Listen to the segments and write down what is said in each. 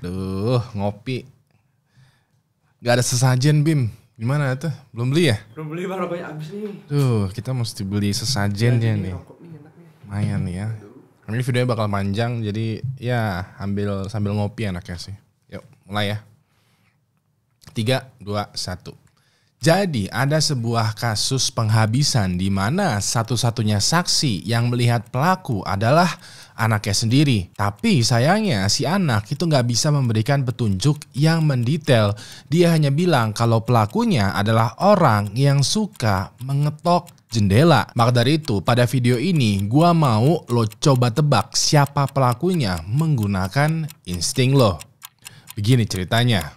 Aduh, ngopi. Gak ada sesajen, Bim. Gimana tuh? Belum beli ya? Belum beli bang, rokoknya habis nih. Tuh, kita mesti beli sesajennya nih. Lumayan nih ya. Ini videonya bakal panjang, jadi ya sambil ngopi enaknya sih. Yuk, mulai ya. 3, 2, 1. Jadi ada sebuah kasus penghabisan di mana satu-satunya saksi yang melihat pelaku adalah anaknya sendiri. Tapi sayangnya si anak itu nggak bisa memberikan petunjuk yang mendetail. Dia hanya bilang kalau pelakunya adalah orang yang suka mengetok jendela. Maka dari itu pada video ini gua mau lo coba tebak siapa pelakunya menggunakan insting lo. Begini ceritanya.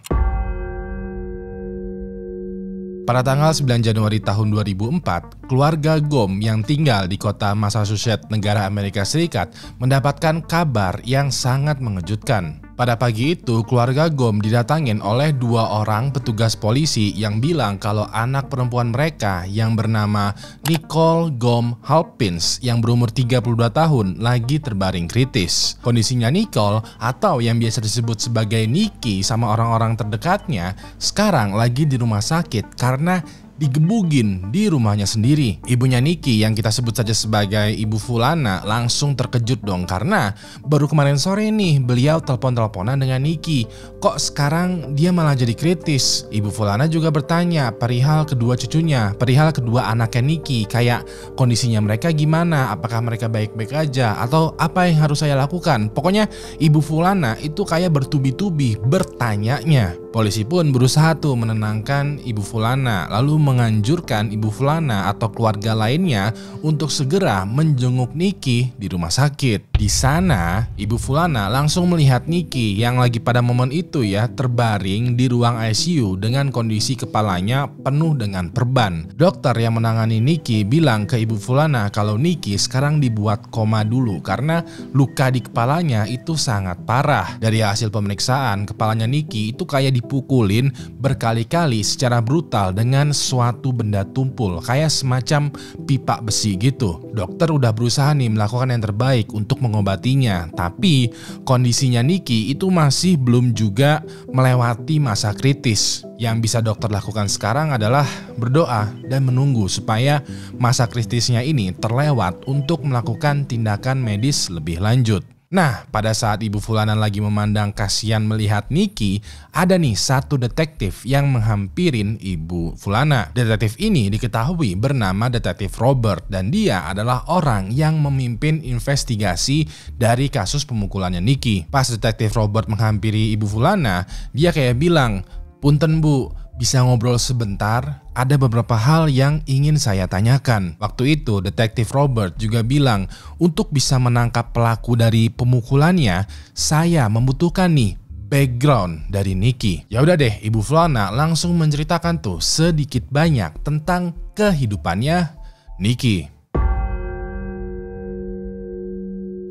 Pada tanggal 9 Januari tahun 2004, keluarga Gom yang tinggal di kota Massachusetts, negara Amerika Serikat, mendapatkan kabar yang sangat mengejutkan. Pada pagi itu, keluarga Gom didatangin oleh 2 orang petugas polisi yang bilang kalau anak perempuan mereka yang bernama Nicole Gom Halpins yang berumur 32 tahun lagi terbaring kritis. Kondisinya Nicole atau yang biasa disebut sebagai Nikki sama orang-orang terdekatnya sekarang lagi di rumah sakit karena digebugin di rumahnya sendiri. Ibunya Nikki yang kita sebut saja sebagai Ibu Fulana langsung terkejut dong karena baru kemarin sore nih beliau telepon-teleponan dengan Nikki. Kok sekarang dia malah jadi kritis? Ibu Fulana juga bertanya perihal kedua cucunya, perihal kedua anaknya Nikki, kayak kondisinya mereka gimana, apakah mereka baik-baik aja atau apa yang harus saya lakukan. Pokoknya Ibu Fulana itu kayak bertubi-tubi bertanyanya. Polisi pun berusaha tuh menenangkan Ibu Fulana, lalu menganjurkan Ibu Fulana atau keluarga lainnya untuk segera menjenguk Nikki di rumah sakit. Di sana, Ibu Fulana langsung melihat Nikki yang lagi pada momen itu ya terbaring di ruang ICU dengan kondisi kepalanya penuh dengan perban. Dokter yang menangani Nikki bilang ke Ibu Fulana kalau Nikki sekarang dibuat koma dulu karena luka di kepalanya itu sangat parah. Dari hasil pemeriksaan, kepalanya Nikki itu kayak dipukulin berkali-kali secara brutal dengan suatu benda tumpul kayak semacam pipa besi gitu. Dokter udah berusaha nih melakukan yang terbaik untuk mengobatinya, tapi kondisinya Nikki itu masih belum juga melewati masa kritis. Yang bisa dokter lakukan sekarang adalah berdoa dan menunggu supaya masa kritisnya ini terlewat untuk melakukan tindakan medis lebih lanjut. Nah, pada saat Ibu Fulana lagi memandang kasihan melihat Nikki, ada nih satu detektif yang menghampirin Ibu Fulana. Detektif ini diketahui bernama Detektif Robert dan dia adalah orang yang memimpin investigasi dari kasus pemukulannya Nikki. Pas Detektif Robert menghampiri Ibu Fulana, dia kayak bilang, "Punten Bu, bisa ngobrol sebentar? Ada beberapa hal yang ingin saya tanyakan." Waktu itu Detektif Robert juga bilang untuk bisa menangkap pelaku dari pemukulannya, saya membutuhkan nih background dari Nikki. Ya udah deh, Ibu Fulana langsung menceritakan tuh sedikit banyak tentang kehidupannya Nikki.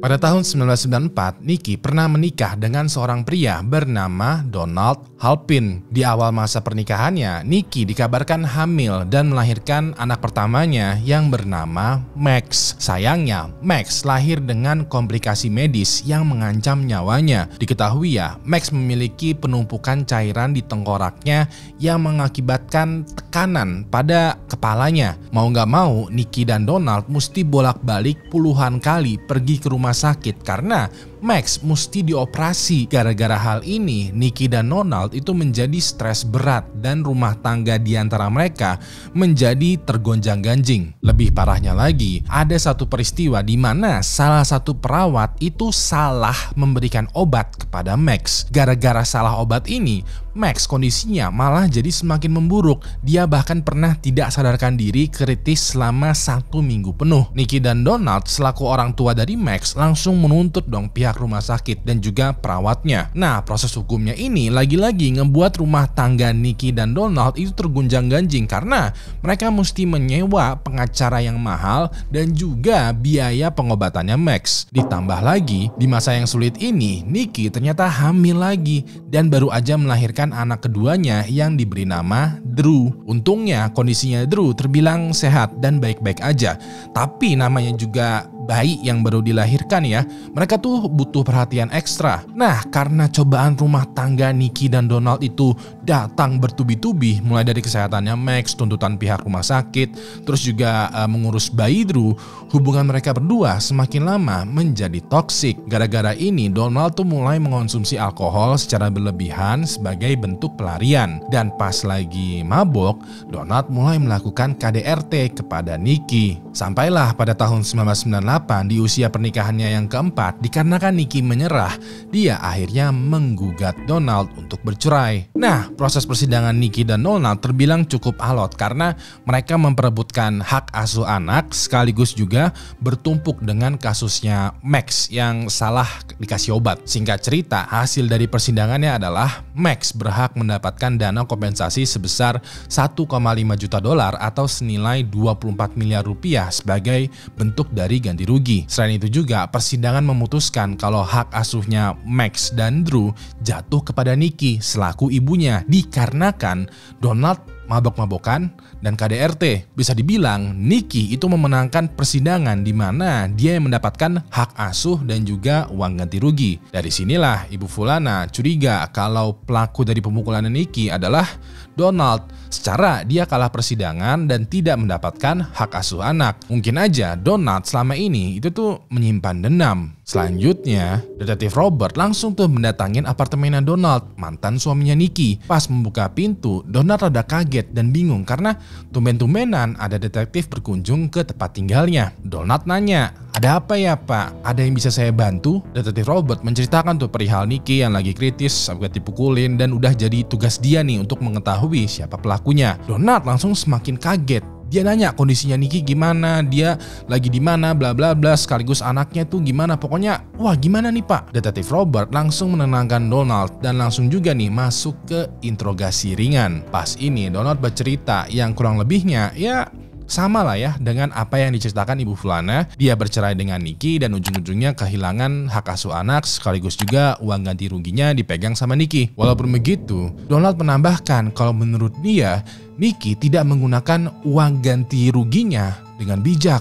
Pada tahun 1994, Nikki pernah menikah dengan seorang pria bernama Donald Halpin. Di awal masa pernikahannya, Nikki dikabarkan hamil dan melahirkan anak pertamanya yang bernama Max. Sayangnya, Max lahir dengan komplikasi medis yang mengancam nyawanya. Diketahui ya, Max memiliki penumpukan cairan di tengkoraknya yang mengakibatkan tekanan pada kepalanya. Mau nggak mau, Nikki dan Donald mesti bolak-balik puluhan kali pergi ke rumah sakit karena Max mesti dioperasi. Gara-gara hal ini, Nikki dan Donald itu menjadi stres berat dan rumah tangga di antara mereka menjadi tergonjang-ganjing. Lebih parahnya lagi, ada satu peristiwa di mana salah satu perawat itu salah memberikan obat kepada Max. Gara-gara salah obat ini, Max kondisinya malah jadi semakin memburuk. Dia bahkan pernah tidak sadarkan diri kritis selama 1 minggu penuh. Nikki dan Donald selaku orang tua dari Max langsung menuntut dong pihak rumah sakit dan juga perawatnya. Nah, proses hukumnya ini lagi-lagi ngebuat rumah tangga Nikki dan Donald itu tergunjang-ganjing karena mereka mesti menyewa pengacara yang mahal dan juga biaya pengobatannya Max. Ditambah lagi, di masa yang sulit ini, Nikki ternyata hamil lagi dan baru aja melahirkan anak keduanya yang diberi nama Drew. Untungnya kondisinya Drew terbilang sehat dan baik-baik aja, tapi namanya juga bayi yang baru dilahirkan ya, mereka tuh butuh perhatian ekstra. Nah, karena cobaan rumah tangga Nikki dan Donald itu datang bertubi-tubi, mulai dari kesehatannya Max, tuntutan pihak rumah sakit, terus juga mengurus bayi Drew, hubungan mereka berdua semakin lama menjadi toksik. Gara-gara ini, Donald tuh mulai mengonsumsi alkohol secara berlebihan sebagai bentuk pelarian. Dan pas lagi mabok, Donald mulai melakukan KDRT kepada Nikki. Sampailah pada tahun 1998 di usia pernikahannya yang keempat, dikarenakan Nikki menyerah, dia akhirnya menggugat Donald untuk bercerai. Nah, proses persidangan Nikki dan Donald terbilang cukup alot karena mereka memperebutkan hak asuh anak sekaligus juga bertumpuk dengan kasusnya Max yang salah dikasih obat. Singkat cerita, hasil dari persidangannya adalah Max berhak mendapatkan dana kompensasi sebesar 1,5 juta dolar atau senilai 24 miliar rupiah sebagai bentuk dari ganti rugi. Selain itu juga persidangan memutuskan kalau hak asuhnya Max dan Drew jatuh kepada Nikki selaku ibunya dikarenakan Donald mabok-mabokan dan KDRT. Bisa dibilang Nikki itu memenangkan persidangan di mana dia yang mendapatkan hak asuh dan juga uang ganti rugi. Dari sinilah Ibu Fulana curiga kalau pelaku dari pemukulan Nikki adalah Donald. Secara dia kalah persidangan dan tidak mendapatkan hak asuh anak. Mungkin aja Donald selama ini itu tuh menyimpan dendam. Selanjutnya, Detektif Robert langsung tuh mendatangin apartemennya Donald, mantan suaminya Nikki. Pas membuka pintu, Donald rada kaget dan bingung karena tumben-tumbenan ada detektif berkunjung ke tempat tinggalnya. Donald nanya, "Ada apa ya Pak? Ada yang bisa saya bantu?" Detektif Robert menceritakan tuh perihal Nikki yang lagi kritis, sampai dipukulin dan udah jadi tugas dia nih untuk mengetahui siapa pelakunya. Donald langsung semakin kaget. Dia nanya kondisinya Nikki gimana, dia lagi di mana, bla bla bla, sekaligus anaknya tuh gimana. Pokoknya, wah gimana nih Pak? Detektif Robert langsung menenangkan Donald dan langsung juga nih masuk ke interogasi ringan. Pas ini Donald bercerita yang kurang lebihnya ya sama lah ya dengan apa yang diceritakan Ibu Fulana. Dia bercerai dengan Nikki dan ujung-ujungnya kehilangan hak asuh anak sekaligus juga uang ganti ruginya dipegang sama Nikki. Walaupun begitu, Donald menambahkan kalau menurut dia Nikki tidak menggunakan uang ganti ruginya dengan bijak.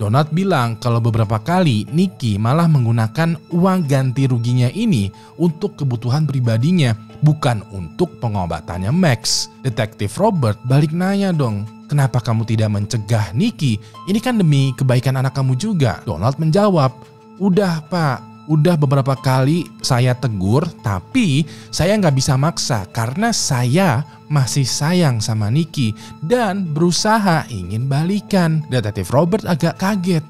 Donald bilang kalau beberapa kali Nikki malah menggunakan uang ganti ruginya ini untuk kebutuhan pribadinya, bukan untuk pengobatannya Max. Detektif Robert balik nanya dong, "Kenapa kamu tidak mencegah Nikki? Ini kan demi kebaikan anak kamu juga." Donald menjawab, "Udah Pak, udah beberapa kali saya tegur, tapi saya nggak bisa maksa karena saya masih sayang sama Nikki dan berusaha ingin balikan." Detektif Robert agak kaget.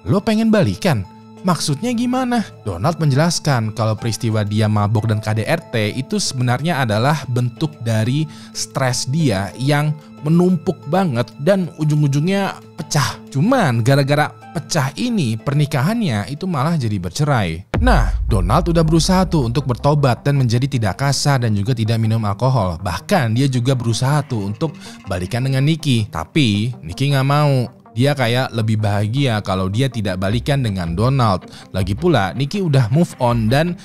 "Lo pengen balikan? Maksudnya gimana?" Donald menjelaskan kalau peristiwa dia mabok dan KDRT itu sebenarnya adalah bentuk dari stres dia yang menumpuk banget dan ujung-ujungnya pecah. Cuman gara-gara pecah ini pernikahannya itu malah jadi bercerai. Nah, Donald udah berusaha tuh untuk bertobat dan menjadi tidak kasar dan juga tidak minum alkohol. Bahkan dia juga berusaha tuh untuk balikan dengan Nikki. Tapi Nikki nggak mau. Dia kayak lebih bahagia kalau dia tidak balikan dengan Donald. Lagi pula Nikki udah move on dan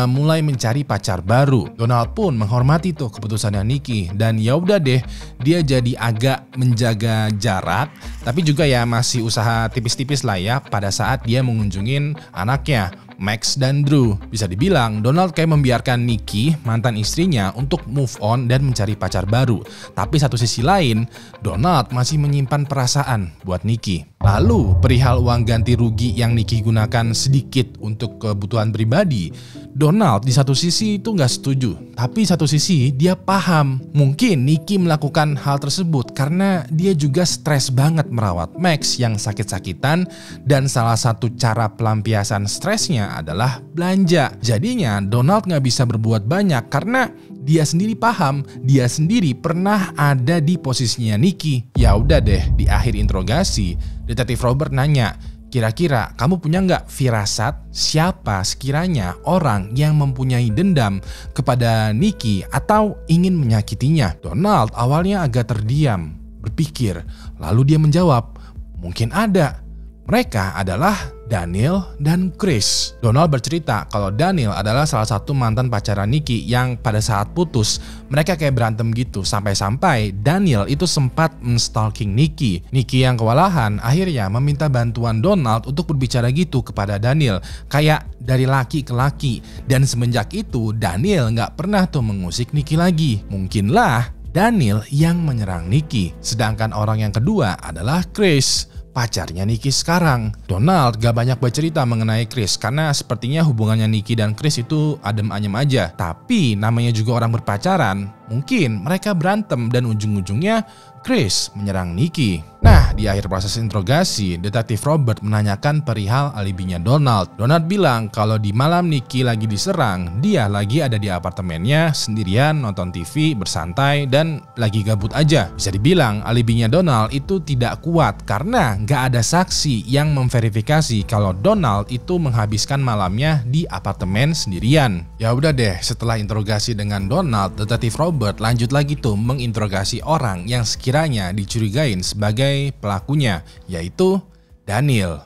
mulai mencari pacar baru. Donald pun menghormati tuh keputusannya Nikki dan ya udah deh, dia jadi agak menjaga jarak, tapi juga ya masih usaha tipis-tipis lah ya pada saat dia mengunjungin anaknya Max dan Drew. Bisa dibilang Donald kayak membiarkan Nikki, mantan istrinya, untuk move on dan mencari pacar baru. Tapi satu sisi lain, Donald masih menyimpan perasaan buat Nikki. Lalu perihal uang ganti rugi yang Nikki gunakan sedikit untuk kebutuhan pribadi, Donald di satu sisi itu nggak setuju, tapi satu sisi dia paham mungkin Nikki melakukan hal tersebut karena dia juga stres banget merawat Max yang sakit-sakitan dan salah satu cara pelampiasan stresnya adalah belanja. Jadinya Donald nggak bisa berbuat banyak karena dia sendiri paham, dia sendiri pernah ada di posisinya Nikki. Ya udah deh, di akhir interogasi, Detektif Robert nanya, "Kira-kira kamu punya nggak firasat siapa sekiranya orang yang mempunyai dendam kepada Nikki atau ingin menyakitinya?" Donald awalnya agak terdiam, berpikir, lalu dia menjawab, "Mungkin ada. Mereka adalah Daniel dan Chris. Donald bercerita kalau Daniel adalah salah satu mantan pacaran Nikki yang pada saat putus mereka kayak berantem gitu, sampai-sampai Daniel itu sempat menstalking Nikki. Nikki yang kewalahan akhirnya meminta bantuan Donald untuk berbicara gitu kepada Daniel, kayak dari laki ke laki. Dan semenjak itu Daniel nggak pernah tuh mengusik Nikki lagi. Mungkinlah Daniel yang menyerang Nikki. Sedangkan orang yang kedua adalah Chris, pacarnya Nikki sekarang. Donald gak banyak bercerita mengenai Chris karena sepertinya hubungannya Nikki dan Chris itu adem ayem aja. Tapi namanya juga orang berpacaran, mungkin mereka berantem dan ujung-ujungnya Chris menyerang Nikki. Nah, di akhir proses interogasi, Detektif Robert menanyakan perihal alibinya Donald. Donald bilang kalau di malam Nikki lagi diserang, dia lagi ada di apartemennya sendirian nonton TV, bersantai, dan lagi gabut aja. Bisa dibilang alibinya Donald itu tidak kuat karena nggak ada saksi yang memverifikasi kalau Donald itu menghabiskan malamnya di apartemen sendirian. Ya udah deh, setelah interogasi dengan Donald, Detektif Robert lanjut lagi tuh menginterogasi orang yang sekiranya dicurigain sebagai pelakunya, yaitu Daniel.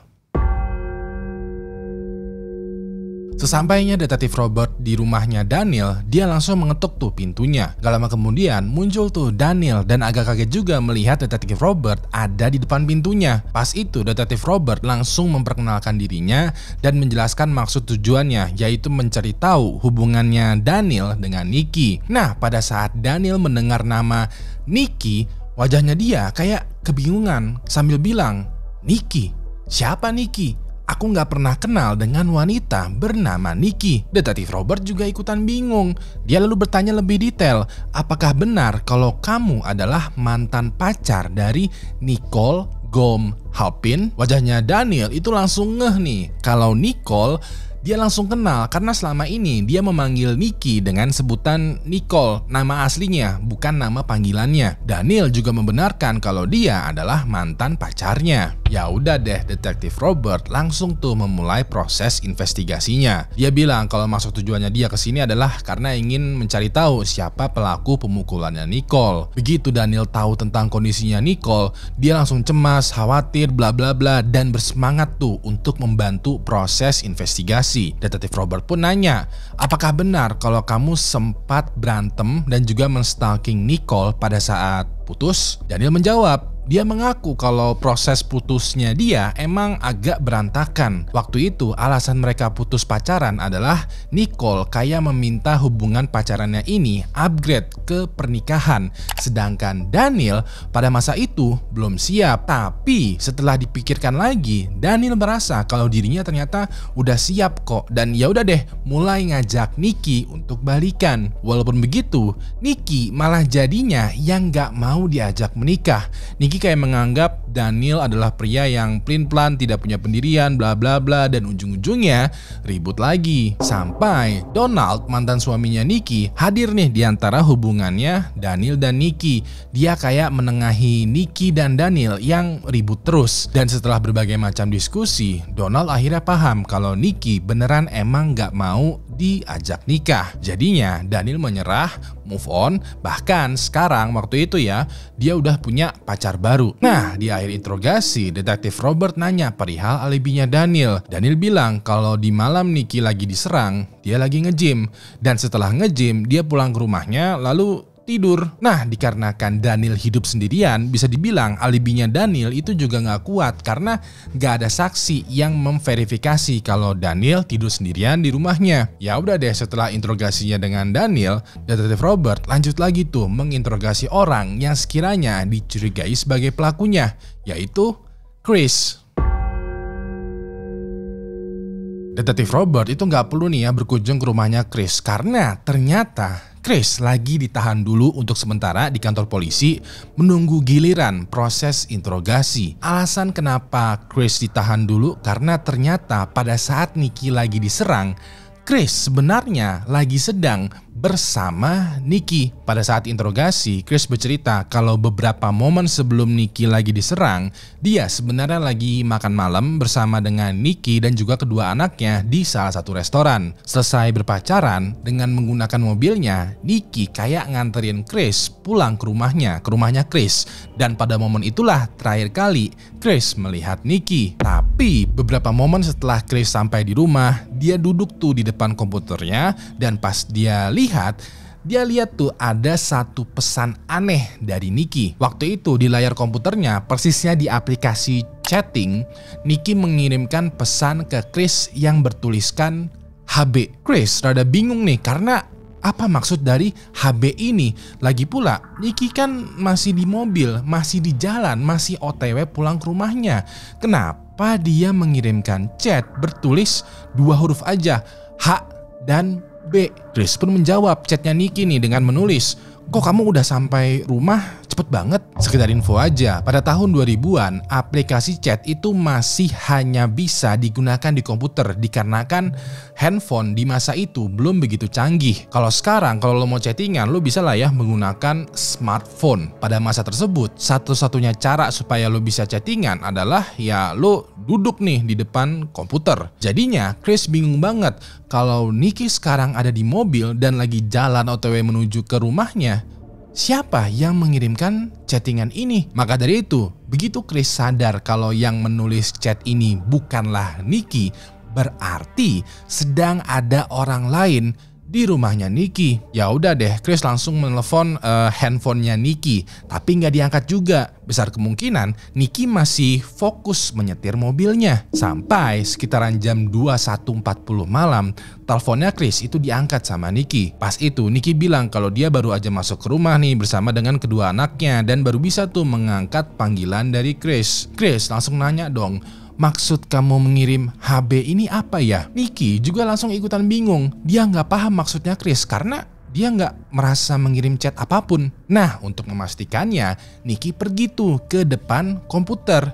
Sesampainya Detektif Robert di rumahnya Daniel, dia langsung mengetuk tuh pintunya. Gak lama kemudian muncul tuh Daniel dan agak kaget juga melihat Detektif Robert ada di depan pintunya. Pas itu Detektif Robert langsung memperkenalkan dirinya dan menjelaskan maksud tujuannya, yaitu mencari tahu hubungannya Daniel dengan Nikki. Nah, pada saat Daniel mendengar nama Nikki, wajahnya dia kayak kebingungan sambil bilang, "Nikki? Siapa Nikki? Aku nggak pernah kenal dengan wanita bernama Nikki." Detektif Robert juga ikutan bingung. Dia lalu bertanya lebih detail, apakah benar kalau kamu adalah mantan pacar dari Nicole Gom Halpin? Wajahnya Daniel itu langsung ngeh nih, kalau Nicole dia langsung kenal karena selama ini dia memanggil Nikki dengan sebutan Nicole, nama aslinya, bukan nama panggilannya. Daniel juga membenarkan kalau dia adalah mantan pacarnya. Ya udah deh, Detektif Robert langsung tuh memulai proses investigasinya. Dia bilang kalau maksud tujuannya dia kesini adalah karena ingin mencari tahu siapa pelaku pemukulannya Nicole. Begitu Daniel tahu tentang kondisinya Nicole, dia langsung cemas, khawatir, bla bla bla, dan bersemangat tuh untuk membantu proses investigasi. Detektif Robert pun nanya, apakah benar kalau kamu sempat berantem dan juga menstalking Nicole pada saat putus? Daniel menjawab, dia mengaku kalau proses putusnya dia emang agak berantakan. Waktu itu alasan mereka putus pacaran adalah Nicole kayak meminta hubungan pacarannya ini upgrade ke pernikahan. Sedangkan Daniel pada masa itu belum siap. Tapi setelah dipikirkan lagi, Daniel merasa kalau dirinya ternyata udah siap kok. Dan ya udah deh, mulai ngajak Nikki untuk balikan. Walaupun begitu, Nikki malah jadinya yang gak mau diajak menikah. Nikki kayak menganggap Daniel adalah pria yang pelin-pelan, tidak punya pendirian, bla bla bla, dan ujung-ujungnya ribut lagi. Sampai Donald, mantan suaminya Nikki, hadir nih di antara hubungannya Daniel dan Nikki. Dia kayak menengahi Nikki dan Daniel yang ribut terus. Dan setelah berbagai macam diskusi, Donald akhirnya paham kalau Nikki beneran emang gak mau diajak nikah. Jadinya Daniel menyerah, move on, bahkan sekarang waktu itu ya dia udah punya pacar baru. Nah, di akhir interogasi, Detektif Robert nanya perihal alibinya Daniel. Daniel bilang kalau di malam Nikki lagi diserang, dia lagi nge-gym, dan setelah nge-gym dia pulang ke rumahnya lalu tidur. Nah, dikarenakan Daniel hidup sendirian, bisa dibilang alibinya Daniel itu juga nggak kuat karena nggak ada saksi yang memverifikasi kalau Daniel tidur sendirian di rumahnya. Ya udah deh, setelah interogasinya dengan Daniel, Detektif Robert lanjut lagi tuh menginterogasi orang yang sekiranya dicurigai sebagai pelakunya, yaitu Chris. Detektif Robert itu nggak perlu nih ya berkunjung ke rumahnya Chris karena ternyata Chris lagi ditahan dulu untuk sementara di kantor polisi menunggu giliran proses interogasi. Alasan kenapa Chris ditahan dulu karena ternyata pada saat Nikki lagi diserang, Chris sebenarnya lagi sedang bersama Nikki. Pada saat interogasi, Chris bercerita kalau beberapa momen sebelum Nikki lagi diserang, dia sebenarnya lagi makan malam bersama dengan Nikki dan juga kedua anaknya di salah satu restoran. Selesai berpacaran, dengan menggunakan mobilnya, Nikki kayak nganterin Chris pulang ke rumahnya Chris. Dan pada momen itulah terakhir kali Chris melihat Nikki. Tapi beberapa momen setelah Chris sampai di rumah, dia duduk tuh di depan komputernya dan pas dia lihat tuh ada satu pesan aneh dari Nikki. Waktu itu di layar komputernya, persisnya di aplikasi chatting, Nikki mengirimkan pesan ke Chris yang bertuliskan HB. Chris rada bingung nih karena apa maksud dari HB ini? Lagi pula, Nikki kan masih di mobil, masih di jalan, masih OTW pulang ke rumahnya. Kenapa dia mengirimkan chat bertulis 2 huruf aja, H dan B? Chris pun menjawab chatnya Nikki nih dengan menulis, "Kok kamu udah sampai rumah? Cepet banget." Sekedar info aja, pada tahun 2000-an aplikasi chat itu masih hanya bisa digunakan di komputer dikarenakan handphone di masa itu belum begitu canggih. Kalau sekarang kalau lo mau chattingan lo bisa lah ya menggunakan smartphone. Pada masa tersebut satu-satunya cara supaya lo bisa chattingan adalah ya lo duduk nih di depan komputer. Jadinya Chris bingung banget kalau Nikki sekarang ada di mobil dan lagi jalan OTW menuju ke rumahnya. Siapa yang mengirimkan chattingan ini? Maka dari itu, begitu Chris sadar kalau yang menulis chat ini bukanlah Nikki, berarti sedang ada orang lain di rumahnya Nikki. Ya udah deh, Chris langsung menelepon handphonenya Nikki, tapi nggak diangkat juga. Besar kemungkinan Nikki masih fokus menyetir mobilnya. Sampai sekitaran jam 21.40 malam, teleponnya Chris itu diangkat sama Nikki. Pas itu Nikki bilang kalau dia baru aja masuk ke rumah nih bersama dengan kedua anaknya dan baru bisa tuh mengangkat panggilan dari Chris. Chris langsung nanya dong, "Maksud kamu mengirim HB ini apa ya?" Nikki juga langsung ikutan bingung. Dia nggak paham maksudnya Chris karena dia nggak merasa mengirim chat apapun. Nah, untuk memastikannya, Nikki pergi tuh ke depan komputer.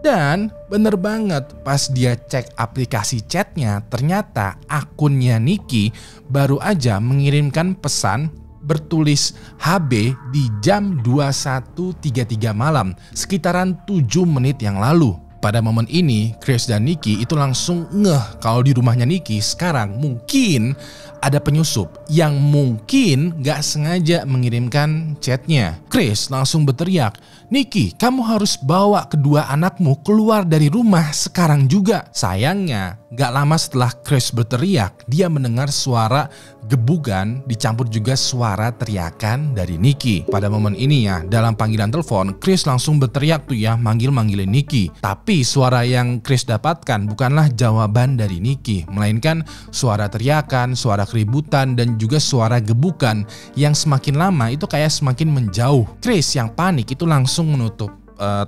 Dan bener banget, pas dia cek aplikasi chatnya, ternyata akunnya Nikki baru aja mengirimkan pesan bertulis HB di jam 21.33 malam, sekitaran 7 menit yang lalu. Pada momen ini, Chris dan Nikki itu langsung ngeh kalau di rumahnya Nikki sekarang mungkin ada penyusup yang mungkin gak sengaja mengirimkan chatnya. Chris langsung berteriak, "Nikki, kamu harus bawa kedua anakmu keluar dari rumah sekarang juga." Sayangnya, gak lama setelah Chris berteriak, dia mendengar suara gebukan dicampur juga suara teriakan dari Nikki. Pada momen ini ya, dalam panggilan telepon, Chris langsung berteriak tuh ya, manggilin Nikki. Tapi suara yang Chris dapatkan bukanlah jawaban dari Nikki, melainkan suara teriakan, suara keributan, dan juga suara gebukan yang semakin lama itu kayak semakin menjauh. Chris yang panik itu langsung menutup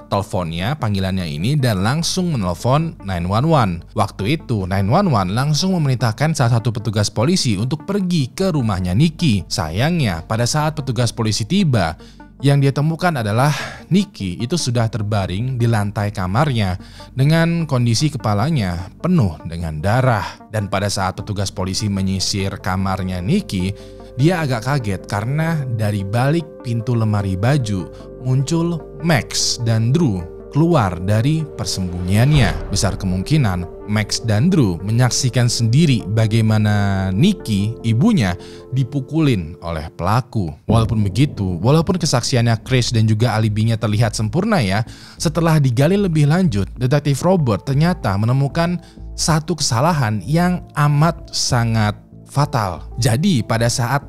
teleponnya, panggilannya ini, dan langsung menelpon 911. Waktu itu 911 langsung memerintahkan salah satu petugas polisi untuk pergi ke rumahnya Nikki. Sayangnya pada saat petugas polisi tiba, yang dia temukan adalah Nikki itu sudah terbaring di lantai kamarnya dengan kondisi kepalanya penuh dengan darah. Dan pada saat petugas polisi menyisir kamarnya Nikki, dia agak kaget karena dari balik pintu lemari baju muncul Max dan Drew keluar dari persembunyiannya. Besar kemungkinan Max dan Drew menyaksikan sendiri bagaimana Nikki, ibunya, dipukulin oleh pelaku. Walaupun begitu, walaupun kesaksiannya Chris dan juga alibinya terlihat sempurna ya, setelah digali lebih lanjut, Detektif Robert ternyata menemukan satu kesalahan yang amat sangat fatal. Jadi pada saat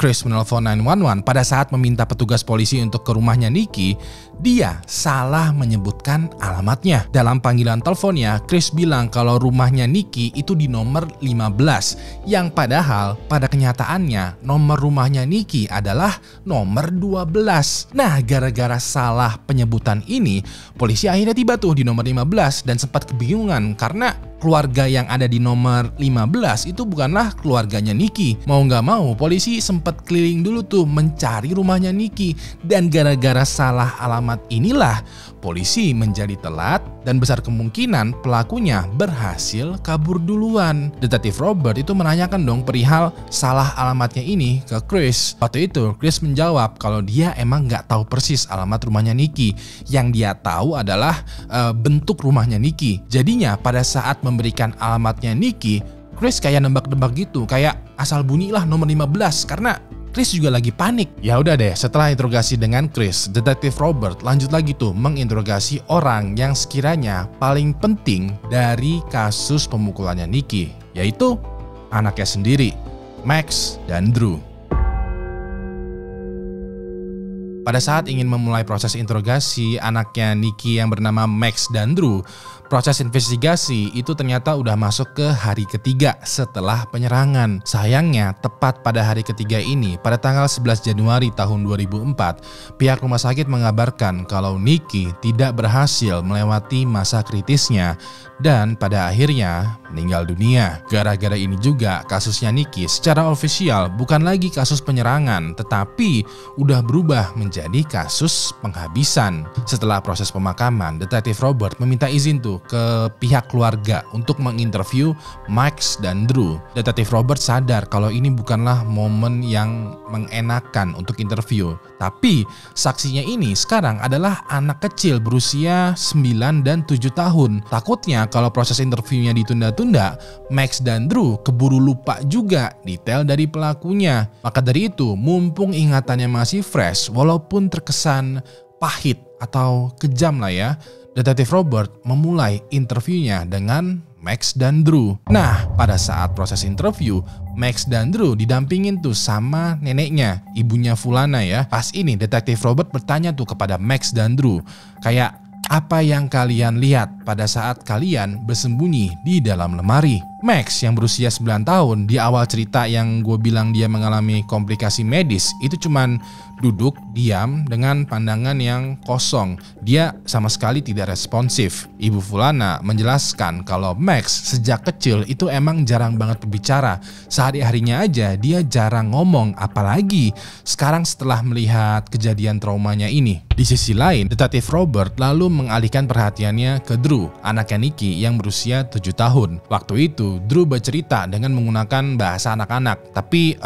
Chris menelpon 911, pada saat meminta petugas polisi untuk ke rumahnya Nikki, dia salah menyebutkan alamatnya. Dalam panggilan teleponnya, Chris bilang kalau rumahnya Nikki itu di nomor 15, yang padahal pada kenyataannya nomor rumahnya Nikki adalah nomor 12. Nah, gara-gara salah penyebutan ini, polisi akhirnya tiba tuh di nomor 15 dan sempat kebingungan karena keluarga yang ada di nomor 15 itu bukanlah keluarganya Nikki. Mau nggak mau, polisi sempat keliling dulu tuh mencari rumahnya Nikki. Dan gara-gara salah alamat alamat inilah polisi menjadi telat dan besar kemungkinan pelakunya berhasil kabur duluan. Detektif Robert itu menanyakan dong perihal salah alamatnya ini ke Chris. Waktu itu Chris menjawab kalau dia emang nggak tahu persis alamat rumahnya Nikki. Yang dia tahu adalah bentuk rumahnya Nikki. Jadinya pada saat memberikan alamatnya Nikki, Chris kayak nebak-nebak gitu, kayak asal bunyilah nomor 15 karena Chris juga lagi panik. Ya udah deh, setelah interogasi dengan Chris, Detektif Robert lanjut lagi tuh menginterogasi orang yang sekiranya paling penting dari kasus pemukulannya Nikki, yaitu anaknya sendiri, Max dan Drew. Pada saat ingin memulai proses interogasi anaknya Nikki yang bernama Max dan Drew, proses investigasi itu ternyata udah masuk ke hari ketiga setelah penyerangan. Sayangnya, tepat pada hari ketiga ini, pada tanggal 11 Januari tahun 2004, pihak rumah sakit mengabarkan kalau Nikki tidak berhasil melewati masa kritisnya dan pada akhirnya meninggal dunia. Gara-gara ini juga kasusnya Nikki secara ofisial bukan lagi kasus penyerangan, tetapi udah berubah menjadi kasus penghabisan. Setelah proses pemakaman, Detektif Robert meminta izin tuh ke pihak keluarga untuk menginterview Max dan Drew. Detektif Robert sadar kalau ini bukanlah momen yang mengenakan untuk interview, tapi saksinya ini sekarang adalah anak kecil berusia 9 dan 7 tahun. Takutnya kalau proses interviewnya ditunda-tunda, Max dan Drew keburu lupa juga detail dari pelakunya. Maka dari itu, mumpung ingatannya masih fresh walaupun terkesan pahit atau kejam lah ya, Detektif Robert memulai interviewnya dengan Max dan Drew. Nah, pada saat proses interview, Max dan Drew didampingin tuh sama neneknya, ibunya Fulana ya. Pas ini Detektif Robert bertanya tuh kepada Max dan Drew, kayak apa yang kalian lihat pada saat kalian bersembunyi di dalam lemari? Max yang berusia 9 tahun di awal cerita yang gue bilang dia mengalami komplikasi medis itu cuman duduk diam dengan pandangan yang kosong. Dia sama sekali tidak responsif. Ibu Fulana menjelaskan kalau Max sejak kecil itu emang jarang banget berbicara. Sehari-harinya aja dia jarang ngomong, apalagi sekarang setelah melihat kejadian traumanya ini. Di sisi lain, Detektif Robert lalu mengalihkan perhatiannya ke Drew, anaknya Nikki yang berusia 7 tahun. Waktu itu Drew bercerita dengan menggunakan bahasa anak-anak, tapi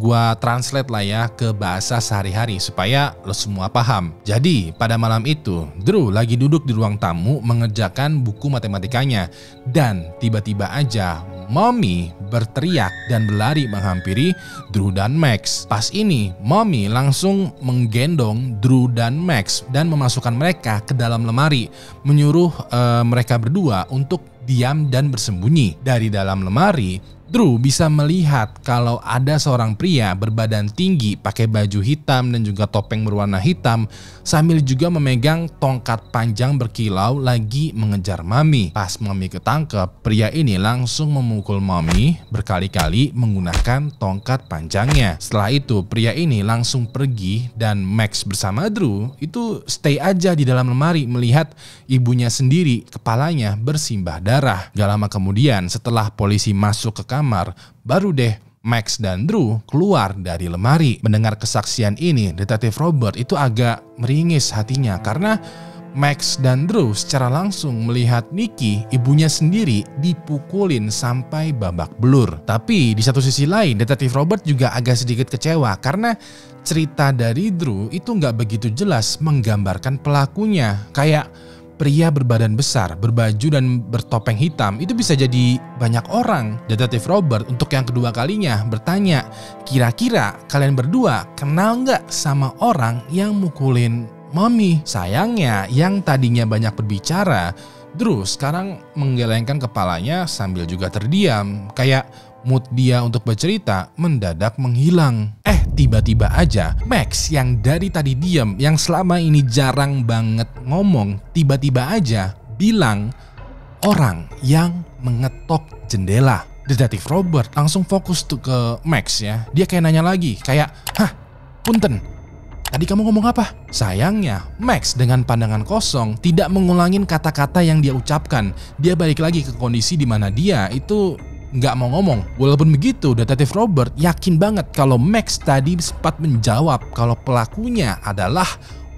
gua translate lah ya ke bahasa sehari-hari supaya lo semua paham. Jadi pada malam itu Drew lagi duduk di ruang tamu mengerjakan buku matematikanya dan tiba-tiba aja Mommy berteriak dan berlari menghampiri Drew dan Max. Pas ini Mommy langsung menggendong Drew dan Max dan memasukkan mereka ke dalam lemari, menyuruh mereka berdua untuk diam dan bersembunyi. Dari dalam lemari, Drew bisa melihat kalau ada seorang pria berbadan tinggi pakai baju hitam dan juga topeng berwarna hitam sambil juga memegang tongkat panjang berkilau lagi mengejar Mami. Pas Mami ketangkep, pria ini langsung memukul Mami berkali-kali menggunakan tongkat panjangnya. Setelah itu pria ini langsung pergi dan Max bersama Drew itu stay aja di dalam lemari melihat ibunya sendiri kepalanya bersimbah darah. Gak lama kemudian setelah polisi masuk ke kamar, baru deh Max dan Drew keluar dari lemari. Mendengar kesaksian ini, Detektif Robert itu agak meringis hatinya karena Max dan Drew secara langsung melihat Nikki, ibunya sendiri, dipukulin sampai babak belur. Tapi di satu sisi lain, Detektif Robert juga agak sedikit kecewa karena cerita dari Drew itu nggak begitu jelas menggambarkan pelakunya. Kayak pria berbadan besar, berbaju dan bertopeng hitam itu bisa jadi banyak orang. Detektif Robert untuk yang kedua kalinya bertanya, kira-kira kalian berdua kenal nggak sama orang yang mukulin Mami? Sayangnya yang tadinya banyak berbicara, Drew sekarang menggelengkan kepalanya sambil juga terdiam. Kayak mood dia untuk bercerita mendadak menghilang. Tiba-tiba aja Max yang dari tadi diam, yang selama ini jarang banget ngomong, tiba-tiba aja bilang orang yang mengetok jendela. Detektif Robert langsung fokus tuh ke Max ya. Dia kayak nanya lagi, kayak, "Hah, punten, tadi kamu ngomong apa?" Sayangnya Max dengan pandangan kosong tidak mengulangin kata-kata yang dia ucapkan. Dia balik lagi ke kondisi di mana dia itu nggak mau ngomong. Walaupun begitu, Detektif Robert yakin banget kalau Max tadi sempat menjawab kalau pelakunya adalah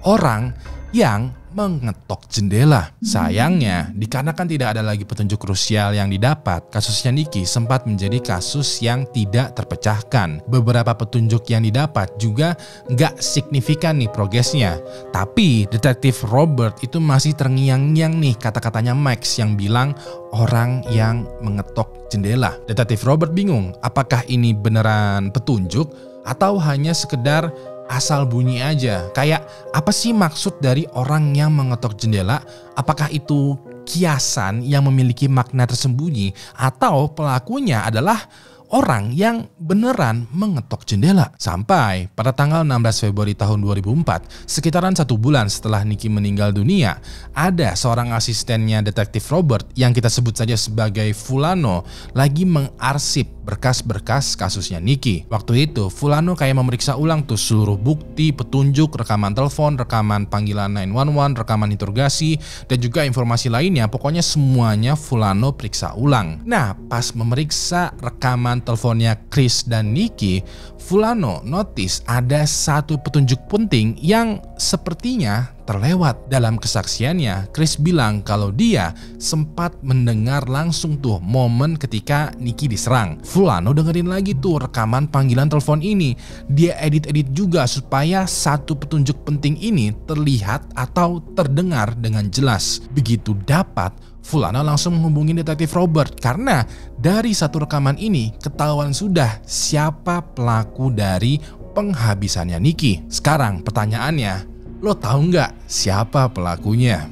orang yang mengetok jendela. Sayangnya, dikarenakan tidak ada lagi petunjuk krusial yang didapat, kasusnya Nicky sempat menjadi kasus yang tidak terpecahkan. Beberapa petunjuk yang didapat juga nggak signifikan nih progresnya. Tapi detektif Robert itu masih terngiang-ngiang nih kata-katanya Max yang bilang orang yang mengetok jendela. Detektif Robert bingung apakah ini beneran petunjuk atau hanya sekedar asal bunyi aja. Kayak apa sih maksud dari orang yang mengetok jendela? Apakah itu kiasan yang memiliki makna tersembunyi atau pelakunya adalah orang yang beneran mengetok jendela? Sampai pada tanggal 16 Februari tahun 2004, sekitaran 1 bulan setelah Nicky meninggal dunia, ada seorang asistennya detektif Robert yang kita sebut saja sebagai Fulano lagi mengarsip berkas-berkas kasusnya Nicky. Waktu itu Fulano kayak memeriksa ulang tuh seluruh bukti, petunjuk, rekaman telepon, rekaman panggilan 911, rekaman interogasi, dan juga informasi lainnya. Pokoknya semuanya Fulano periksa ulang. Nah, pas memeriksa rekaman teleponnya Chris dan Nicky, Fulano notice ada satu petunjuk penting yang sepertinya terlewat. Dalam kesaksiannya, Chris bilang kalau dia sempat mendengar langsung tuh momen ketika Nicky diserang. Fulano dengerin lagi tuh rekaman panggilan telepon ini. Dia edit-edit juga supaya satu petunjuk penting ini terlihat atau terdengar dengan jelas. Begitu dapat, Fulano langsung menghubungi detektif Robert karena dari satu rekaman ini ketahuan sudah siapa pelaku dari penghabisannya Nicky. Sekarang pertanyaannya, lo tahu nggak siapa pelakunya?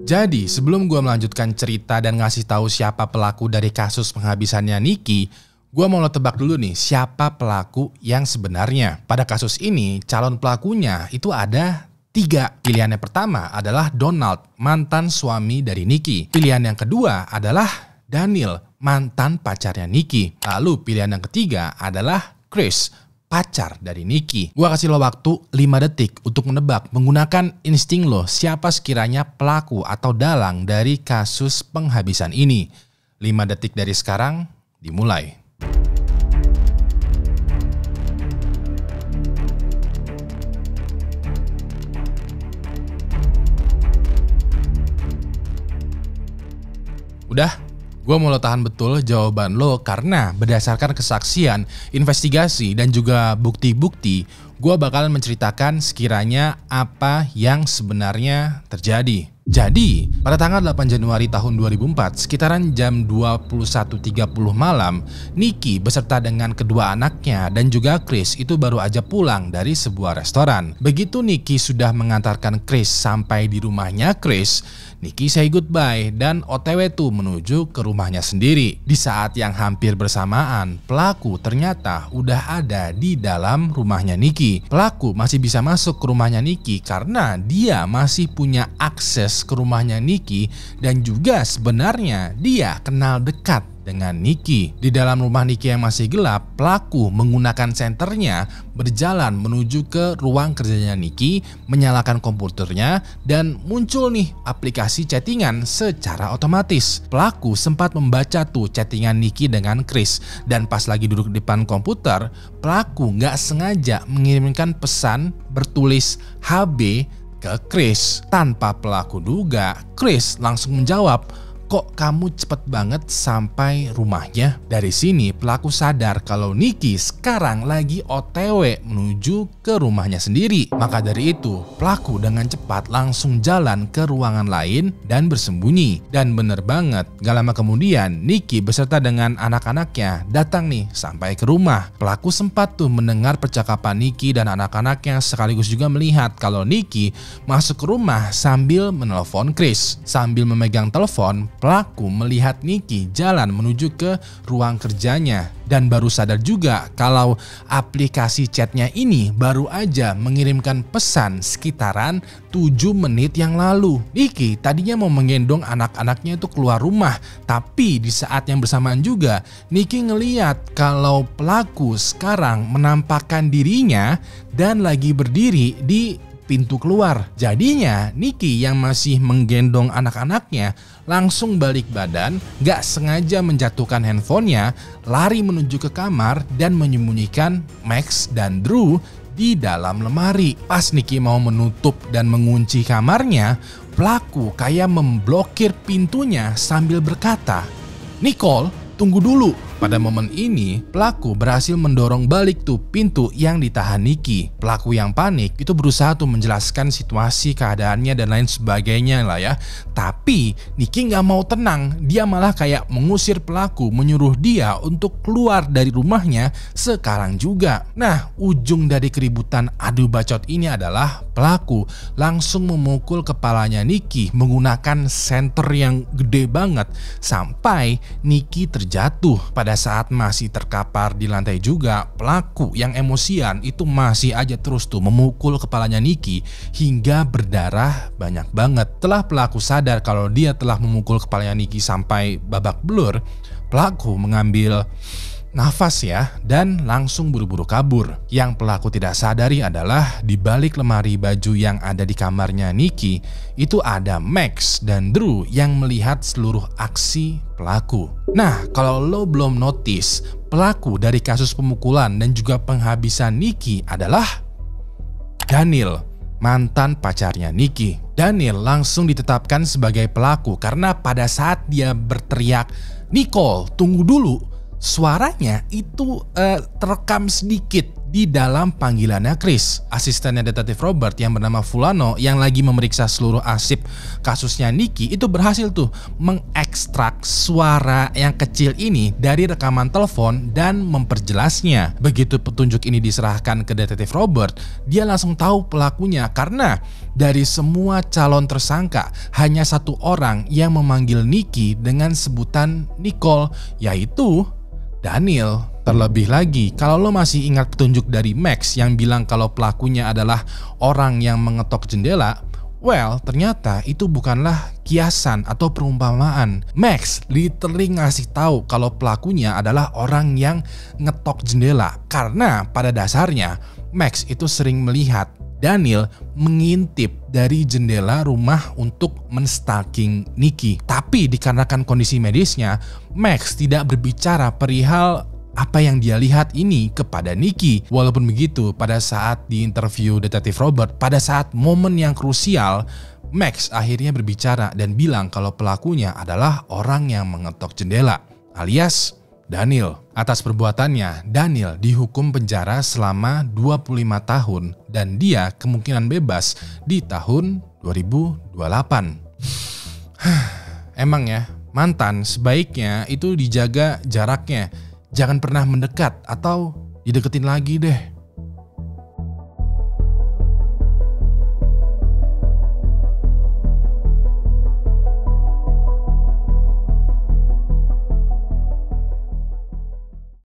Jadi sebelum gue melanjutkan cerita dan ngasih tahu siapa pelaku dari kasus penghabisannya Nicky, gue mau lo tebak dulu nih siapa pelaku yang sebenarnya. Pada kasus ini calon pelakunya itu ada 3. Pilihan yang pertama adalah Donald, mantan suami dari Nicky. Pilihan yang kedua adalah Daniel, mantan pacarnya Nicky. Lalu pilihan yang ketiga adalah Chris, pacar dari Nicky. Gua kasih lo waktu 5 detik untuk menebak menggunakan insting lo siapa sekiranya pelaku atau dalang dari kasus penghabisan ini. 5 detik dari sekarang dimulai. Udah? Gue mau lo tahan betul jawaban lo karena berdasarkan kesaksian, investigasi, dan juga bukti-bukti, gue bakalan menceritakan sekiranya apa yang sebenarnya terjadi. Jadi, pada tanggal 8 Januari tahun 2004, sekitaran jam 21.30 malam, Nicky beserta dengan kedua anaknya dan juga Chris itu baru aja pulang dari sebuah restoran. Begitu Nicky sudah mengantarkan Chris sampai di rumahnya Chris, Nicky say goodbye dan OTW tuh menuju ke rumahnya sendiri. Di saat yang hampir bersamaan, pelaku ternyata udah ada di dalam rumahnya Nicky. Pelaku masih bisa masuk ke rumahnya Nicky karena dia masih punya akses ke rumahnya Nicky dan juga sebenarnya dia kenal dekat dengan Nicky. Di dalam rumah Nicky yang masih gelap, pelaku menggunakan senternya berjalan menuju ke ruang kerjanya Nicky, menyalakan komputernya dan muncul nih aplikasi chattingan secara otomatis. Pelaku sempat membaca tuh chattingan Nicky dengan Chris dan pas lagi duduk di depan komputer, pelaku nggak sengaja mengirimkan pesan bertulis HB ke Chris. Tanpa pelaku duga, Chris langsung menjawab, "Kok kamu cepet banget sampai rumahnya?" Dari sini pelaku sadar kalau Nicky sekarang lagi OTW menuju ke rumahnya sendiri. Maka dari itu pelaku dengan cepat langsung jalan ke ruangan lain dan bersembunyi. Dan bener banget, gak lama kemudian Nicky beserta dengan anak-anaknya datang nih sampai ke rumah. Pelaku sempat tuh mendengar percakapan Nicky dan anak-anaknya sekaligus juga melihat kalau Nicky masuk ke rumah sambil menelpon Chris. Sambil memegang telepon, pelaku melihat Nicky jalan menuju ke ruang kerjanya dan baru sadar juga kalau aplikasi chatnya ini baru aja mengirimkan pesan sekitaran 7 menit yang lalu. Nicky tadinya mau menggendong anak-anaknya itu keluar rumah, tapi di saat yang bersamaan juga Nicky ngeliat kalau pelaku sekarang menampakkan dirinya dan lagi berdiri di pintu keluar. Jadinya Nicky yang masih menggendong anak-anaknya langsung balik badan, gak sengaja menjatuhkan handphonenya, lari menuju ke kamar dan menyembunyikan Max dan Drew di dalam lemari. Pas Nicky mau menutup dan mengunci kamarnya, pelaku kayak memblokir pintunya sambil berkata, "Nicole, tunggu dulu." Pada momen ini, pelaku berhasil mendorong balik tuh pintu yang ditahan Nicky. Pelaku yang panik itu berusaha tuh menjelaskan situasi keadaannya dan lain sebagainya lah ya. Tapi Nicky nggak mau tenang, dia malah kayak mengusir pelaku, menyuruh dia untuk keluar dari rumahnya sekarang juga. Nah, ujung dari keributan adu bacot ini adalah pelaku langsung memukul kepalanya Nicky menggunakan senter yang gede banget sampai Nicky terjatuh. Pada saat masih terkapar di lantai juga, pelaku yang emosian itu masih aja terus tuh memukul kepalanya Nicky hingga berdarah banyak banget. Setelah pelaku sadar kalau dia telah memukul kepalanya Nicky sampai babak belur, pelaku mengambil nafas ya dan langsung buru-buru kabur. Yang pelaku tidak sadari adalah di balik lemari baju yang ada di kamarnya Nicky itu ada Max dan Drew yang melihat seluruh aksi pelaku. Nah, kalau lo belum notice, pelaku dari kasus pemukulan dan juga penghabisan Nicky adalah Daniel, mantan pacarnya Nicky. Daniel langsung ditetapkan sebagai pelaku karena pada saat dia berteriak, "Nicole, tunggu dulu," suaranya itu terekam sedikit di dalam panggilannya Chris. Asistennya detektif Robert yang bernama Fulano yang lagi memeriksa seluruh arsip kasusnya Nicky itu berhasil tuh mengekstrak suara yang kecil ini dari rekaman telepon dan memperjelasnya. Begitu petunjuk ini diserahkan ke detektif Robert, dia langsung tahu pelakunya karena dari semua calon tersangka hanya satu orang yang memanggil Nicky dengan sebutan Nicole, yaitu Daniel. Terlebih lagi, kalau lo masih ingat petunjuk dari Max yang bilang kalau pelakunya adalah orang yang mengetok jendela, well, ternyata itu bukanlah kiasan atau perumpamaan. Max literally ngasih tahu kalau pelakunya adalah orang yang ngetok jendela karena pada dasarnya Max itu sering melihat Daniel mengintip dari jendela rumah untuk menstalking Nicky. Tapi dikarenakan kondisi medisnya, Max tidak berbicara perihal apa yang dia lihat ini kepada Nicky. Walaupun begitu, pada saat di interview detektif Robert, pada saat momen yang krusial, Max akhirnya berbicara dan bilang kalau pelakunya adalah orang yang mengetok jendela, alias Daniel. Atas perbuatannya, Daniel dihukum penjara selama 25 tahun dan dia kemungkinan bebas di tahun 2028. Emang ya, mantan sebaiknya itu dijaga jaraknya. Jangan pernah mendekat atau dideketin lagi deh.